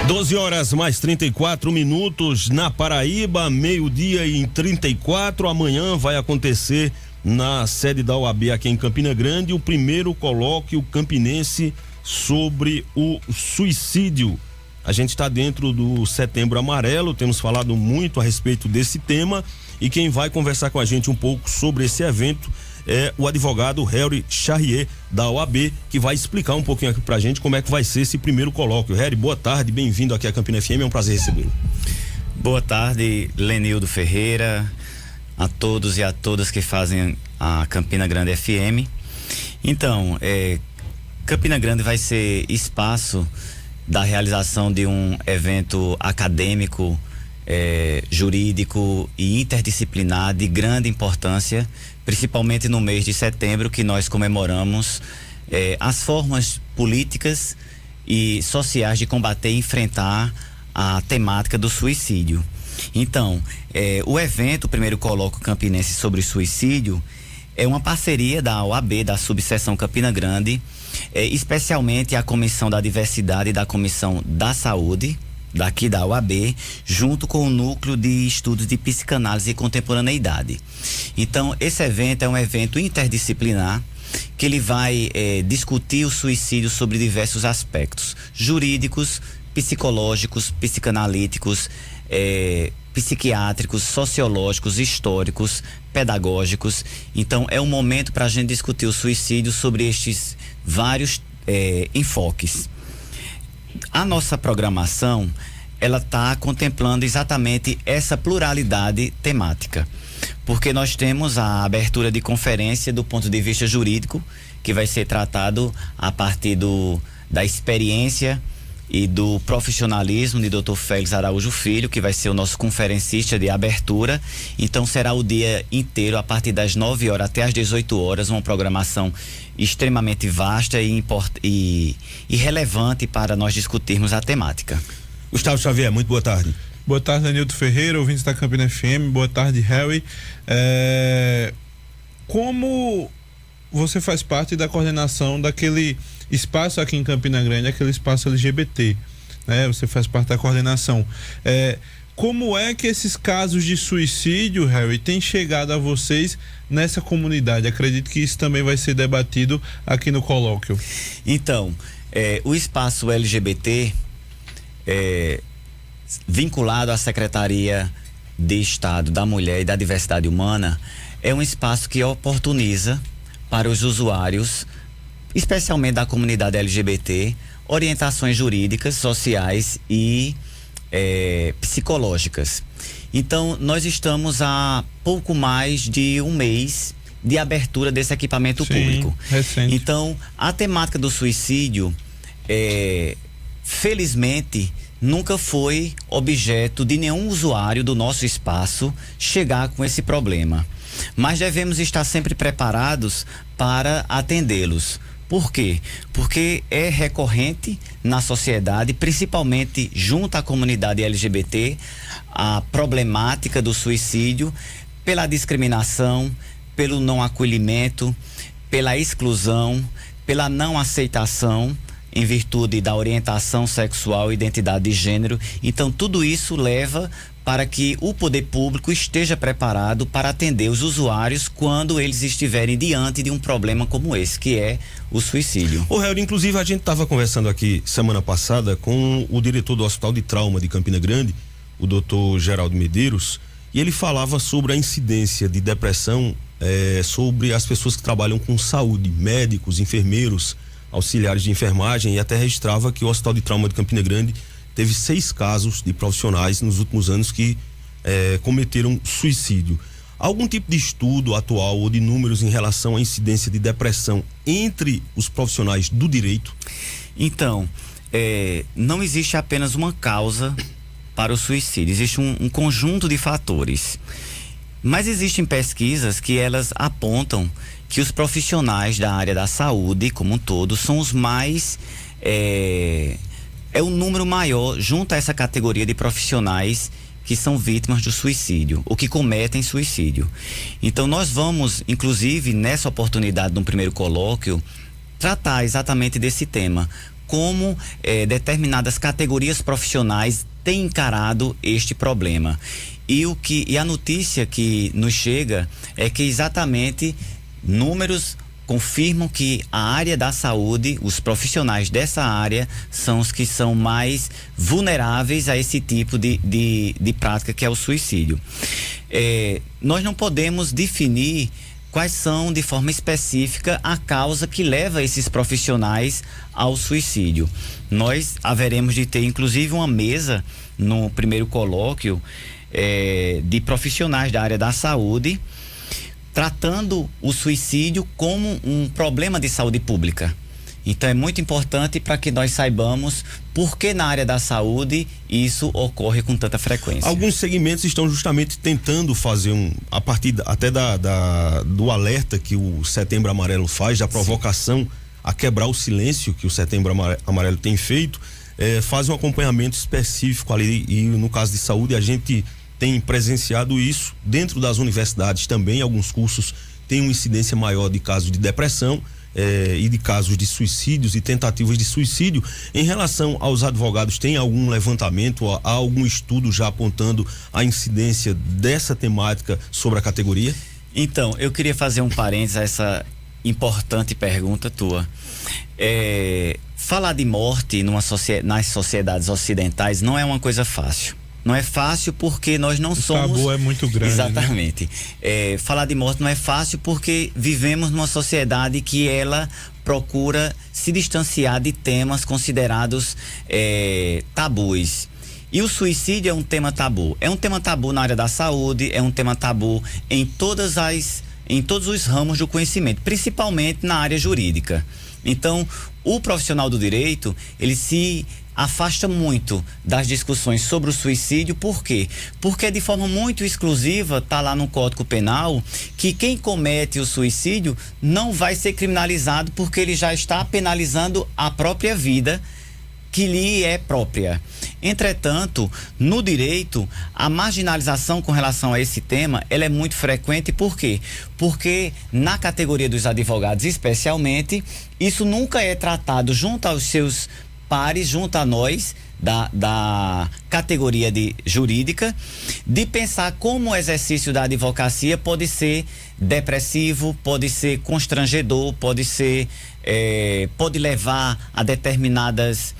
12 horas mais 34 minutos na Paraíba, meio-dia e 34. Amanhã vai acontecer na sede da OAB aqui em Campina Grande o primeiro colóquio campinense sobre o suicídio. A gente está dentro do Setembro Amarelo, temos falado muito a respeito desse tema, e quem vai conversar com a gente um pouco sobre esse evento é o advogado Harry Charrier, da OAB, que vai explicar um pouquinho aqui pra gente como é que vai ser esse primeiro colóquio. Harry, boa tarde, bem-vindo aqui à Campina FM, é um prazer recebê-lo. Boa tarde, Lenildo Ferreira, a todos e a todas que fazem a Campina Grande FM. Então, Campina Grande vai ser espaço da realização de um evento acadêmico, jurídico e interdisciplinar de grande importância, principalmente no mês de setembro, que nós comemoramos as formas políticas e sociais de combater e enfrentar a temática do suicídio. Então, o evento, o primeiro colóquio campinense sobre suicídio, é uma parceria da OAB, da subseção Campina Grande, especialmente a Comissão da Diversidade e da Comissão da Saúde, daqui da OAB, junto com o Núcleo de Estudos de Psicanálise e Contemporaneidade. Então, esse evento é um evento interdisciplinar que ele vai discutir o suicídio sobre diversos aspectos jurídicos, psicológicos, psicanalíticos, psiquiátricos, sociológicos, históricos, pedagógicos. Então, é um momento para a gente discutir o suicídio sobre estes vários enfoques. A nossa programação, ela está contemplando exatamente essa pluralidade temática, porque nós temos a abertura de conferência do ponto de vista jurídico, que vai ser tratado a partir da experiência e do profissionalismo de Dr. Félix Araújo Filho, que vai ser o nosso conferencista de abertura. Então será o dia inteiro, a partir das 9 horas até as 18 horas, uma programação extremamente vasta e relevante para nós discutirmos a temática. Gustavo Xavier, muito boa tarde. Boa tarde, Lenildo Ferreira, ouvintes da Campina FM. Boa tarde, Harry. Como você faz parte da coordenação daquele espaço aqui em Campina Grande, aquele espaço LGBT, né? Você faz parte da coordenação. Como é que esses casos de suicídio, Harry, têm chegado a vocês nessa comunidade? Acredito que isso também vai ser debatido aqui no colóquio. Então, o espaço LGBT, vinculado à Secretaria de Estado da Mulher e da Diversidade Humana, é um espaço que oportuniza para os usuários, especialmente da comunidade LGBT, orientações jurídicas, sociais e psicológicas. Então, nós estamos há pouco mais de um mês de abertura desse equipamento público. Recente. Então, a temática do suicídio, felizmente, nunca foi objeto de nenhum usuário do nosso espaço chegar com esse problema. Mas devemos estar sempre preparados para atendê-los. Por quê? Porque é recorrente na sociedade, principalmente junto à comunidade LGBT, a problemática do suicídio pela discriminação, pelo não acolhimento, pela exclusão, pela não aceitação em virtude da orientação sexual e identidade de gênero. Então, tudo isso leva para que o poder público esteja preparado para atender os usuários quando eles estiverem diante de um problema como esse, que é o suicídio. Ô, Harry, inclusive a gente estava conversando aqui semana passada com o diretor do Hospital de Trauma de Campina Grande, o Dr. Geraldo Medeiros, e ele falava sobre a incidência de depressão sobre as pessoas que trabalham com saúde, médicos, enfermeiros, auxiliares de enfermagem, e até registrava que o Hospital de Trauma de Campina Grande teve 6 casos de profissionais nos últimos anos que cometeram suicídio. Algum tipo de estudo atual ou de números em relação à incidência de depressão entre os profissionais do direito? Então, não existe apenas uma causa para o suicídio, existe um conjunto de fatores. Mas existem pesquisas que elas apontam que os profissionais da área da saúde, como um todo, são os mais... é o número maior junto a essa categoria de profissionais que são vítimas do suicídio, ou que cometem suicídio. Então nós vamos, inclusive, nessa oportunidade, no primeiro colóquio, tratar exatamente desse tema. como determinadas categorias profissionais têm encarado este problema. E a notícia que nos chega é que exatamente números confirmam que a área da saúde, os profissionais dessa área, são os que são mais vulneráveis a esse tipo de prática, que é o suicídio. Nós não podemos definir quais são, de forma específica, a causa que leva esses profissionais ao suicídio. Nós haveremos de ter, inclusive, uma mesa no primeiro colóquio de profissionais da área da saúde, tratando o suicídio como um problema de saúde pública. Então é muito importante para que nós saibamos por que na área da saúde isso ocorre com tanta frequência. Alguns segmentos estão justamente tentando fazer a partir até do alerta que o Setembro Amarelo faz, da provocação a quebrar o silêncio que o Setembro Amarelo tem feito, faz um acompanhamento específico ali, e no caso de saúde a gente tem presenciado isso dentro das universidades também. Alguns cursos têm uma incidência maior de casos de depressão e de casos de suicídios e tentativas de suicídio. Em relação aos advogados, tem algum levantamento, há algum estudo já apontando a incidência dessa temática sobre a categoria? Então, eu queria fazer um parênteses a essa importante pergunta tua. Falar de morte nas sociedades ocidentais não é uma coisa fácil. Não é fácil porque nós não somos... O tabu é muito grande. Exatamente. Né? Falar de morte não é fácil porque vivemos numa sociedade que ela procura se distanciar de temas considerados tabus. E o suicídio é um tema tabu. É um tema tabu na área da saúde, é um tema tabu em todos os ramos do conhecimento, principalmente na área jurídica. Então, o profissional do direito, ele se afasta muito das discussões sobre o suicídio. Por quê? Porque de forma muito exclusiva está lá no Código Penal que quem comete o suicídio não vai ser criminalizado, porque ele já está penalizando a própria vida que lhe é própria. Entretanto, no direito, a marginalização com relação a esse tema, ela é muito frequente. Por quê? Porque na categoria dos advogados, especialmente, isso nunca é tratado junto aos seus pares, junto a nós da categoria jurídica, de pensar como o exercício da advocacia pode ser depressivo, pode ser constrangedor, pode levar a determinadas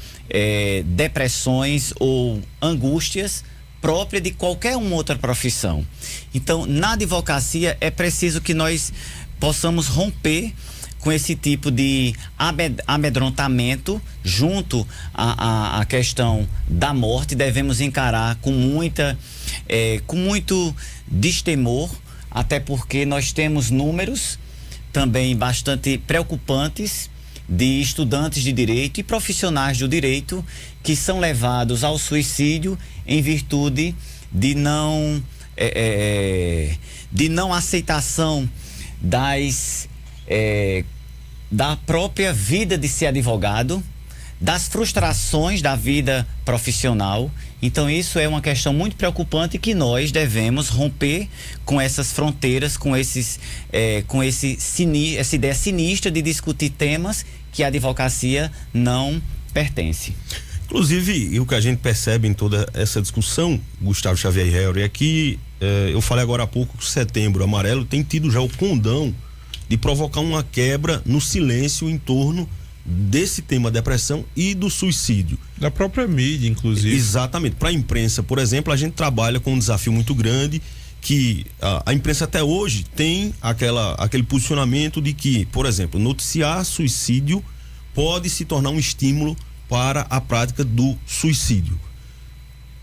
depressões ou angústias próprias de qualquer uma outra profissão. Então, na advocacia é preciso que nós possamos romper com esse tipo de amedrontamento junto à questão da morte. Devemos encarar com muito destemor, até porque nós temos números também bastante preocupantes de estudantes de direito e profissionais do direito que são levados ao suicídio em virtude de não aceitação da própria vida de ser advogado, das frustrações da vida profissional. Então isso é uma questão muito preocupante que nós devemos romper com essas fronteiras, com essa ideia sinistra de discutir temas que a advocacia não pertence. Inclusive, o que a gente percebe em toda essa discussão, Gustavo Xavier e Helder, é que eu falei agora há pouco que o Setembro Amarelo tem tido já o condão de provocar uma quebra no silêncio em torno desse tema depressão e do suicídio. Da própria mídia, inclusive. Exatamente. Para a imprensa, por exemplo, a gente trabalha com um desafio muito grande, que a imprensa até hoje tem aquele posicionamento de que, por exemplo, noticiar suicídio pode se tornar um estímulo para a prática do suicídio.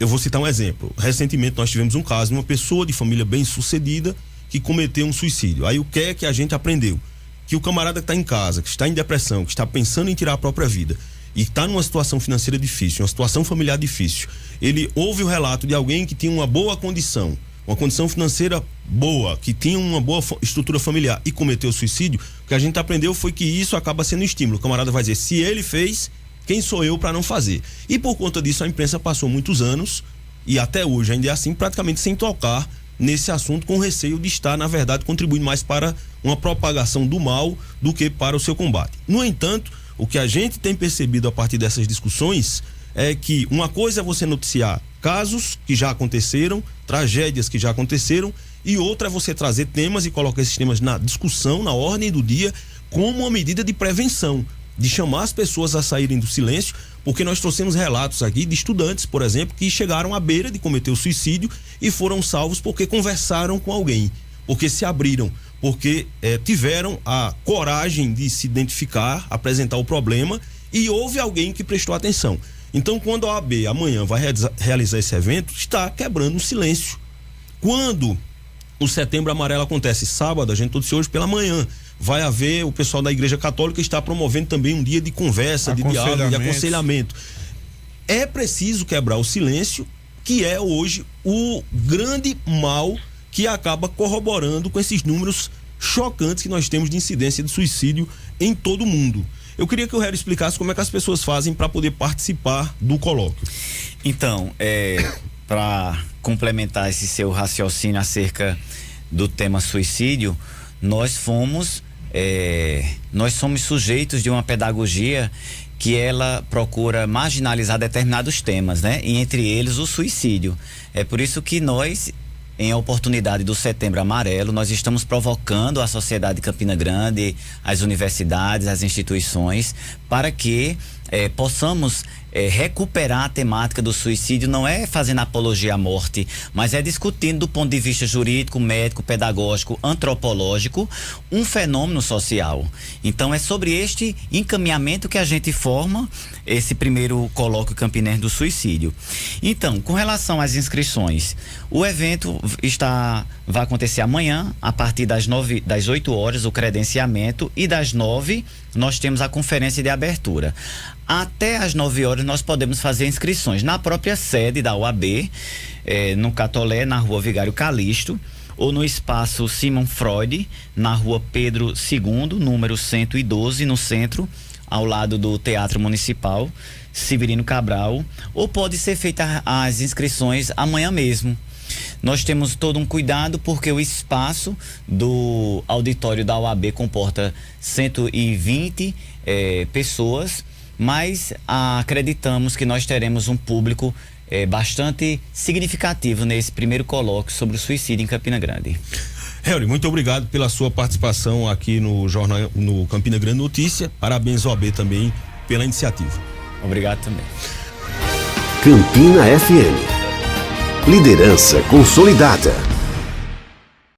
Eu vou citar um exemplo. Recentemente nós tivemos um caso de uma pessoa de família bem-sucedida que cometeu um suicídio. Aí o que é que a gente aprendeu? Que o camarada que está em casa, que está em depressão, que está pensando em tirar a própria vida e está numa situação financeira difícil, uma situação familiar difícil, ele ouve o relato de alguém que tinha uma boa condição, uma condição financeira boa, que tinha uma boa estrutura familiar e cometeu suicídio. O que a gente aprendeu foi que isso acaba sendo um estímulo. O camarada vai dizer, se ele fez, quem sou eu para não fazer? E por conta disso a imprensa passou muitos anos, e até hoje ainda é assim, praticamente sem tocar nesse assunto, com receio de estar, na verdade, contribuindo mais para uma propagação do mal do que para o seu combate. No entanto, O que a gente tem percebido a partir dessas discussões é que uma coisa é você noticiar casos que já aconteceram, tragédias que já aconteceram, e outra é você trazer temas e colocar esses temas na discussão, na ordem do dia, como uma medida de prevenção, de chamar as pessoas a saírem do silêncio, porque nós trouxemos relatos aqui de estudantes, por exemplo, que chegaram à beira de cometer o suicídio e foram salvos porque conversaram com alguém, porque se abriram, porque tiveram a coragem de se identificar, apresentar o problema, e houve alguém que prestou atenção. Então, quando a OAB amanhã vai realizar esse evento, está quebrando o silêncio. Quando o Setembro Amarelo acontece sábado, a gente trouxe hoje pela manhã, vai haver, o pessoal da Igreja Católica está promovendo também um dia de conversa, de diálogo, de aconselhamento. É preciso quebrar o silêncio, que é hoje o grande mal que acaba corroborando com esses números chocantes que nós temos de incidência de suicídio em todo o mundo. Eu queria que o Hélio explicasse como é que as pessoas fazem para poder participar do colóquio. Então, para complementar esse seu raciocínio acerca do tema suicídio, nós somos sujeitos de uma pedagogia que ela procura marginalizar determinados temas, né? E entre eles o suicídio. É por isso que nós, em oportunidade do Setembro Amarelo, nós estamos provocando a sociedade de Campina Grande, as universidades, as instituições, para que possamos recuperar a temática do suicídio. Não é fazendo apologia à morte, mas é discutindo do ponto de vista jurídico, médico, pedagógico, antropológico, um fenômeno social. Então é sobre este encaminhamento que a gente forma esse primeiro colóquio campinense do suicídio. Então, com relação às inscrições, o evento vai acontecer amanhã, a partir das 8 horas, o credenciamento, e das 9 nós temos a conferência de abertura. Até às 9 horas nós podemos fazer inscrições na própria sede da OAB, no Catolé, na rua Vigário Calixto, ou no espaço Simon Freud, na rua Pedro II, número 112, no centro, ao lado do Teatro Municipal Severino Cabral, ou pode ser feita as inscrições amanhã mesmo. Nós temos todo um cuidado porque o espaço do auditório da OAB comporta 120 pessoas, mas acreditamos que nós teremos um público bastante significativo nesse primeiro colóquio sobre o suicídio em Campina Grande. Hélio, muito obrigado pela sua participação aqui no jornal, no Campina Grande Notícia. Parabéns ao OAB também pela iniciativa. Obrigado também. Campina FM. Liderança consolidada.